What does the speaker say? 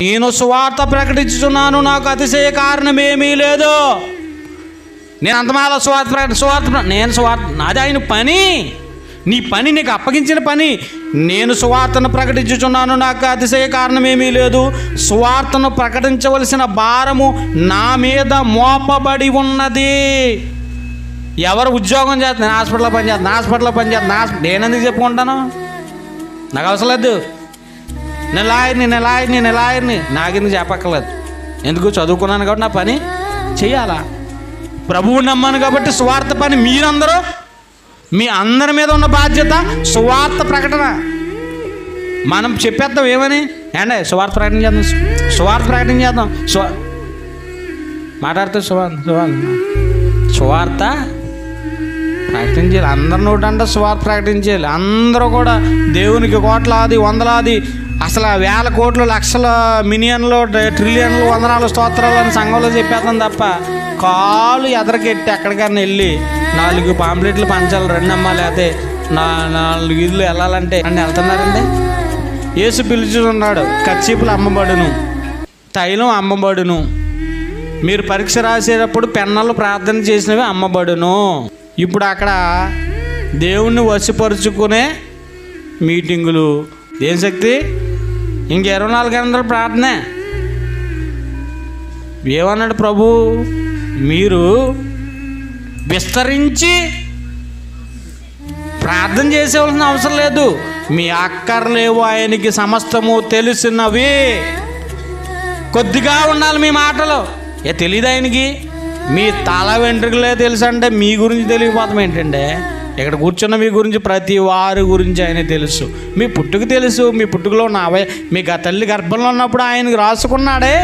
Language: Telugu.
నేను సువార్త ప్రకటించుచున్నాను, నాకు అతిశయ కారణం ఏమీ లేదు. నేను అంతమాల నేను సువార్త నాది ఆయన పని. నీ పని, నీకు అప్పగించిన పని. నేను సువార్తను ప్రకటించుచున్నాను, నాకు అతిశయ కారణం ఏమీ లేదు. సువార్తను ప్రకటించవలసిన భారము నా మీద మోపబడి ఉన్నది. ఎవరు ఉద్యోగం చేస్తారు? నేను హాస్పిటల్లో పనిచేస్తాను. నేను ఎందుకు చెప్పుకుంటాను? నాకు అవసరం లేదు. నేను లాయర్ని నాకెందుకు చెప్పక్కర్లేదు. ఎందుకు? చదువుకున్నాను కాబట్టి నా పని చెయ్యాలా. ప్రభువు నమ్మాను కాబట్టి సువార్త పని మీరందరూ, మీ అందరి మీద ఉన్న బాధ్యత సువార్త ప్రకటన. మనం చెప్పేద్దాం ఏమని, అండి సువార్త ప్రకటన చేద్దాం. మాట్లాడితే సువార్త ప్రకటించాలి. అందరి నోటంటే సువార్త ప్రకటించాలి. అందరూ కూడా దేవునికి కోట్లాది వందలాది, అసలు వేల కోట్లు, లక్షల, మిలియన్లు, ట్రిలియన్లు, వందనాలు, స్తోత్రాలు అని సంఘంలో చెప్పేస్తాం తప్ప కాలు ఎదరకెట్టి ఎక్కడికన్నా వెళ్ళి 4 పాంప్లెట్లు పంచాలి, 2 అమ్మాలి, అదే 4 ఇల్లు వెళ్ళాలంటే అని వెళ్తున్నారండి. యేసు పిలుచున్నాడు, కచ్చీపులు అమ్మబడును, తైలం అమ్మబడును, మీరు పరీక్ష రాసేటప్పుడు పెన్నలు ప్రార్థన చేసినవి అమ్మబడును. ఇప్పుడు అక్కడ దేవుణ్ణి వశపరుచుకునే మీటింగులు, ఏం శక్తి? ఇంక 24 గంటలు ప్రార్థనే. ఏమన్నాడు ప్రభు? మీరు విస్తరించి ప్రార్థన చేసేవలసిన అవసరం లేదు. మీ అక్కర్లేవు ఆయనకి సమస్తము తెలిసినవి. కొద్దిగా ఉండాలి మీ మాటలు. తెలియదు ఆయనకి? మీ తల వెంట్రుకలే తెలుసు అంటే మీ గురించి తెలియకపోతాం ఏంటంటే? ఇక్కడ కూర్చున్న మీ గురించి, ప్రతి వారి గురించి ఆయన తెలుసు. మీ పుట్టుక తెలుసు. మీ పుట్టుకలో ఉన్న మీకు ఆ తల్లి గర్భంలో ఉన్నప్పుడు ఆయనకి రాసుకున్నాడే.